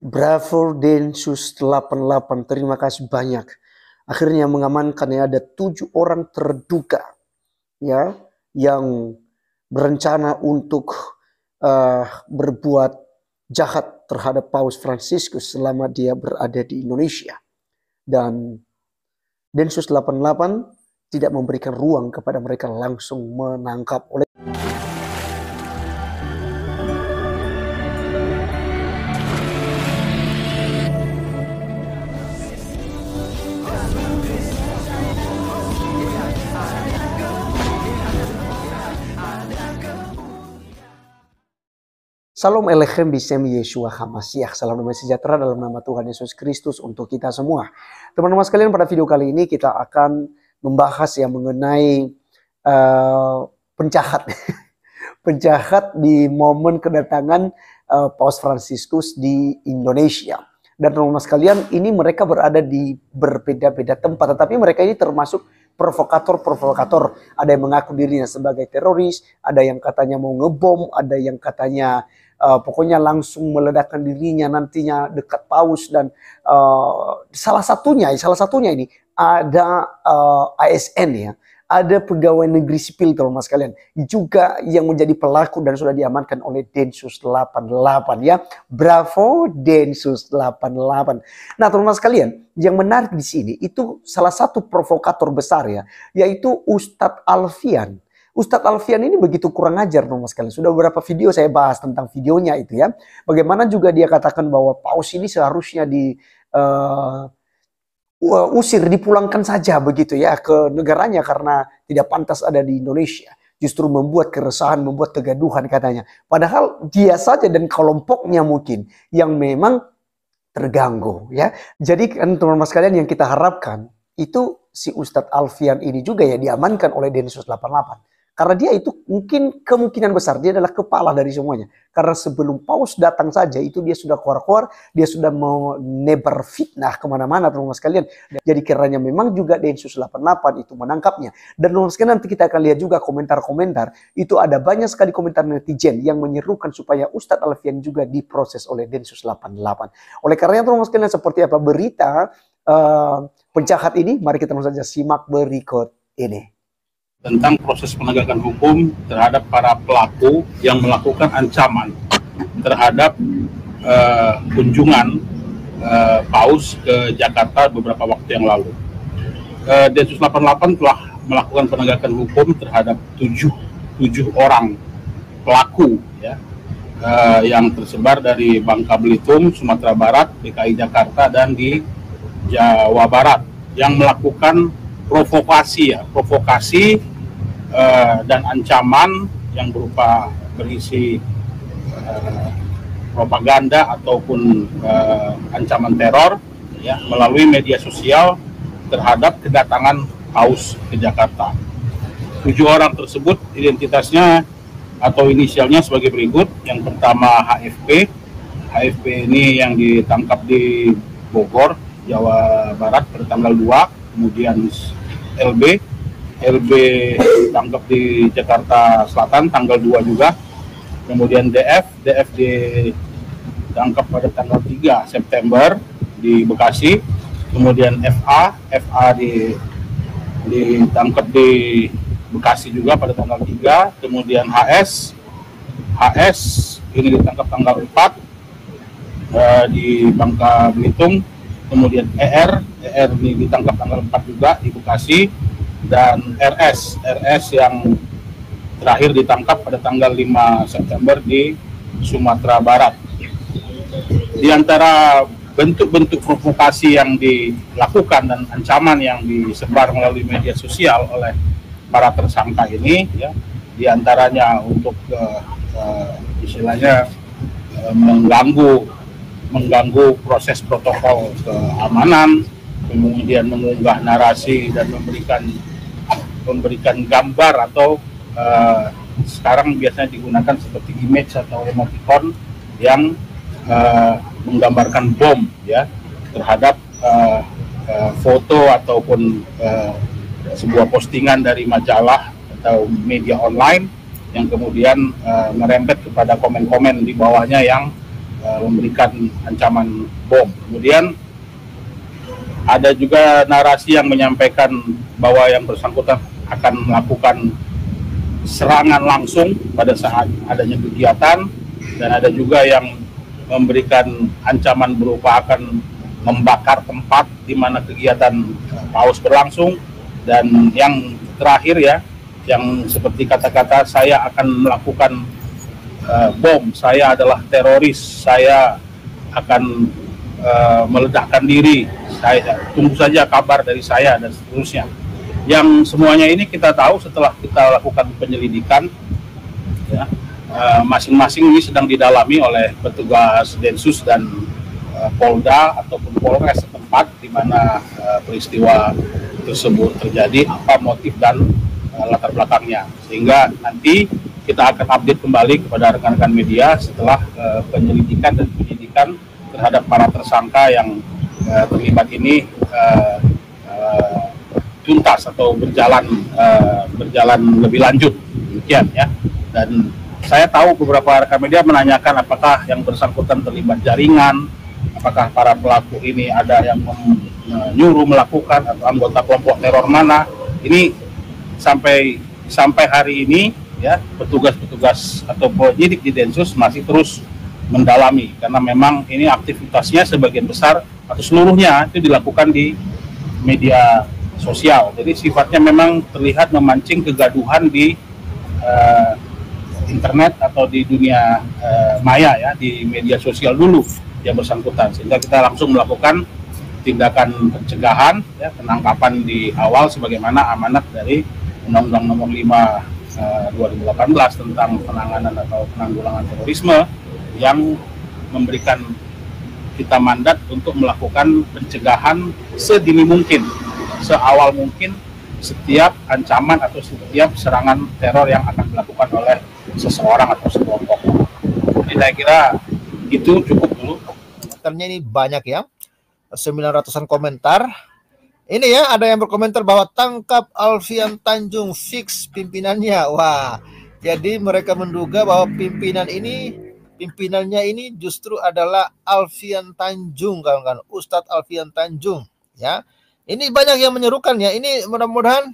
Bravo Densus 88, terima kasih banyak. Akhirnya mengamankan ya, ada 7 orang terduga ya yang berencana untuk berbuat jahat terhadap Paus Fransiskus selama dia berada di Indonesia. Dan Densus 88 tidak memberikan ruang kepada mereka, langsung menangkap. Oleh Salam Elechem Bisem Yeshua HaMashiach. Salam damai sejahtera dalam nama Tuhan Yesus Kristus untuk kita semua. Teman-teman sekalian, pada video kali ini kita akan membahas yang mengenai penjahat. Penjahat di momen kedatangan Paus Fransiskus di Indonesia. Dan teman-teman sekalian, ini mereka berada di berbeda-beda tempat, tetapi mereka ini termasuk provokator-provokator. Ada yang mengaku dirinya sebagai teroris, ada yang katanya mau ngebom, ada yang katanya pokoknya langsung meledakkan dirinya nantinya dekat Paus. Dan salah satunya ini ada ASN ya, ada pegawai negeri sipil teman-teman sekalian juga yang menjadi pelaku dan sudah diamankan oleh Densus 88 ya. Bravo Densus 88. Nah teman-teman sekalian, yang menarik di sini itu salah satu provokator besar ya, yaitu Ustadz Alfian. Ustadz Alfian ini begitu kurang ajar teman-teman sekalian. Sudah beberapa video saya bahas tentang videonya itu ya. Bagaimana juga dia katakan bahwa Paus ini seharusnya usir, dipulangkan saja begitu ya ke negaranya karena tidak pantas ada di Indonesia. Justru membuat keresahan, membuat kegaduhan katanya. Padahal dia saja dan kelompoknya mungkin yang memang terganggu ya. Jadi kan teman-teman sekalian, yang kita harapkan itu si Ustadz Alfian ini juga ya diamankan oleh Densus 88. Karena dia itu mungkin kemungkinan besar dia adalah kepala dari semuanya. Karena sebelum Paus datang saja itu dia sudah keluar-keluar, dia sudah mau nebar fitnah kemana-mana teman-teman sekalian. Jadi kiranya memang juga Densus 88 itu menangkapnya. Dan teman-teman sekalian, nanti kita akan lihat juga komentar-komentar. Itu ada banyak sekali komentar netizen yang menyerukan supaya Ustadz Alfian juga diproses oleh Densus 88. Oleh karenanya teman-teman sekalian, seperti apa berita penjahat ini, mari kita langsung saja simak berikut ini. Tentang proses penegakan hukum terhadap para pelaku yang melakukan ancaman terhadap kunjungan Paus ke Jakarta beberapa waktu yang lalu. Densus 88 telah melakukan penegakan hukum terhadap tujuh orang pelaku ya, yang tersebar dari Bangka Belitung, Sumatera Barat, DKI Jakarta, dan di Jawa Barat, yang melakukan provokasi dan ancaman yang berupa berisi propaganda ataupun ancaman teror ya, melalui media sosial terhadap kedatangan Paus ke Jakarta. 7 orang tersebut identitasnya atau inisialnya sebagai berikut. Yang pertama HFP. HFP ini yang ditangkap di Bogor, Jawa Barat pada tanggal 2. Kemudian LB ditangkap di Jakarta Selatan tanggal 2 juga. Kemudian DF ditangkap pada tanggal 3 September di Bekasi. Kemudian FA ditangkap di Bekasi juga pada tanggal 3. Kemudian HS ini ditangkap tanggal 4 di Bangka Belitung. Kemudian ER ini ditangkap tanggal 4 juga di Bekasi. Dan RS yang terakhir ditangkap pada tanggal 5 September di Sumatera Barat. Di antara bentuk-bentuk provokasi yang dilakukan dan ancaman yang disebar melalui media sosial oleh para tersangka ini ya, di antaranya untuk istilahnya mengganggu proses protokol keamanan, kemudian mengunggah narasi dan memberikan gambar atau sekarang biasanya digunakan seperti image atau emoticon yang menggambarkan bom ya terhadap foto ataupun sebuah postingan dari majalah atau media online yang kemudian merembet kepada komen-komen di bawahnya yang memberikan ancaman bom. Kemudian ada juga narasi yang menyampaikan bahwa yang bersangkutan akan melakukan serangan langsung pada saat adanya kegiatan, dan ada juga yang memberikan ancaman berupa akan membakar tempat di mana kegiatan PAUS berlangsung, dan yang terakhir ya, yang seperti kata-kata saya akan melakukan bom, saya adalah teroris, saya akan meledakkan diri, saya tunggu saja kabar dari saya, dan seterusnya. Yang semuanya ini kita tahu setelah kita lakukan penyelidikan, ya, masing-masing ini sedang didalami oleh petugas Densus dan Polda ataupun Polres setempat di mana peristiwa tersebut terjadi, apa motif dan latar belakangnya, sehingga nanti kita akan update kembali kepada rekan-rekan media setelah penyelidikan dan penyidikan terhadap para tersangka yang terlibat ini tuntas atau berjalan lebih lanjut, demikian ya. Dan saya tahu beberapa rekan media menanyakan apakah yang bersangkutan terlibat jaringan, apakah para pelaku ini ada yang menyuruh melakukan atau anggota kelompok teror mana. Ini sampai hari ini ya, petugas-petugas atau penyidik di Densus masih terus mendalami, karena memang ini aktivitasnya sebagian besar atau seluruhnya itu dilakukan di media sosial. Jadi sifatnya memang terlihat memancing kegaduhan di internet atau di dunia maya ya, di media sosial dulu yang bersangkutan, sehingga kita langsung melakukan tindakan pencegahan ya, penangkapan di awal sebagaimana amanat dari Undang-Undang Nomor 5 2018 tentang penanganan atau penanggulangan terorisme, yang memberikan kita mandat untuk melakukan pencegahan sedini mungkin, seawal mungkin setiap ancaman atau setiap serangan teror yang akan dilakukan oleh seseorang atau sekelompok. Jadi saya kira itu cukup dulu. Komentarnya ini banyak ya, 900-an komentar. Ini ya, ada yang berkomentar bahwa tangkap Alfian Tanjung, fix pimpinannya. Wah, jadi mereka menduga bahwa pimpinannya ini justru adalah Alfian Tanjung, kawan-kawan, Ustadz Alfian Tanjung ya. Ini banyak yang menyerukan ya. Ini mudah-mudahan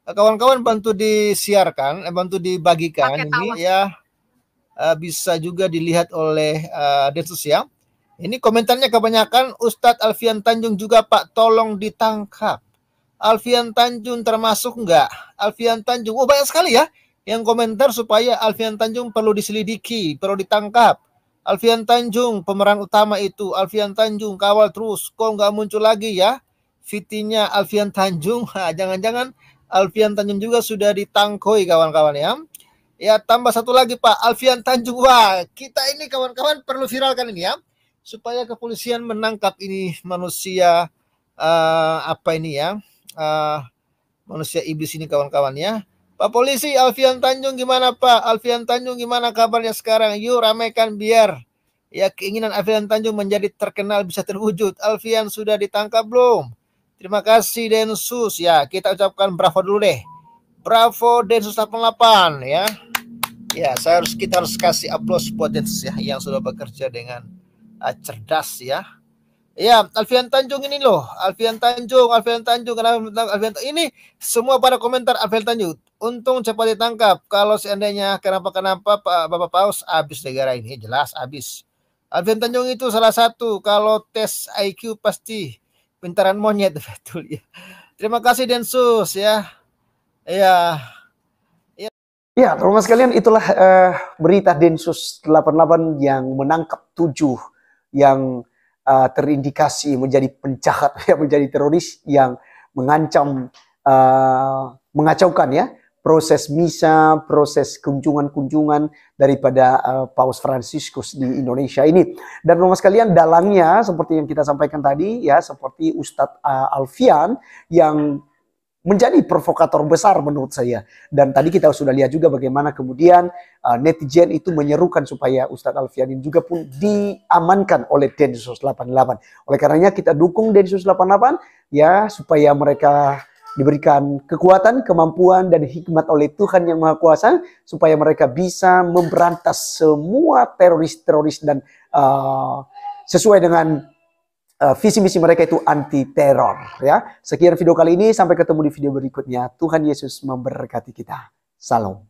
kawan-kawan bantu disiarkan, bantu dibagikan ini ya, bisa juga dilihat oleh Densus ya. Ini komentarnya kebanyakan, Ustadz Alfian Tanjung juga Pak, tolong ditangkap. Alfian Tanjung termasuk enggak? Alfian Tanjung, banyak sekali ya yang komentar supaya Alfian Tanjung perlu diselidiki, perlu ditangkap. Alfian Tanjung pemeran utama itu, Alfian Tanjung kawal terus, kok nggak muncul lagi ya fitinya Alfian Tanjung. Jangan-jangan Alfian Tanjung juga sudah ditangkoi kawan-kawan ya. Ya, tambah satu lagi Pak, Alfian Tanjung. Wah, kita ini kawan-kawan perlu viralkan ini ya, supaya kepolisian menangkap ini manusia manusia iblis ini kawan-kawan ya. Pak Polisi, Alfian Tanjung gimana Pak? Alfian Tanjung gimana kabarnya sekarang? Yuk ramaikan biar ya keinginan Alfian Tanjung menjadi terkenal bisa terwujud. Alfian sudah ditangkap belum? Terima kasih Densus ya. Kita ucapkan bravo dulu deh. Bravo Densus 88 ya. Ya, kita harus kasih aplaus buat Densus ya yang sudah bekerja dengan cerdas ya. Ya, Alfian Tanjung ini loh, Alfian Tanjung, ini semua pada komentar Alfian Tanjung. Untung cepat ditangkap. Kalau seandainya kenapa Bapak Paus, habis negara ini, jelas habis. Alfian Tanjung itu salah satu, kalau tes IQ pasti pintaran monyet, betul ya. Terima kasih Densus ya. Ya. Ya, teman-teman sekalian, itulah berita Densus 88 yang menangkap 7 yang terindikasi menjadi penjahat, ya, menjadi teroris yang mengancam, mengacaukan ya proses misa, proses kunjungan-kunjungan daripada Paus Fransiskus di Indonesia ini. Dan teman-teman sekalian, dalangnya seperti yang kita sampaikan tadi ya, seperti Ustadz Alfian yang menjadi provokator besar menurut saya. Dan tadi kita sudah lihat juga bagaimana kemudian netizen itu menyerukan supaya Ustadz Alfian ini juga pun diamankan oleh Densus 88. Oleh karenanya kita dukung Densus 88 ya, supaya mereka diberikan kekuatan, kemampuan, dan hikmat oleh Tuhan Yang Maha Kuasa supaya mereka bisa memberantas semua teroris-teroris dan sesuai dengan visi misi mereka itu anti teror ya. Sekian video kali ini, sampai ketemu di video berikutnya. Tuhan Yesus memberkati kita. Salam.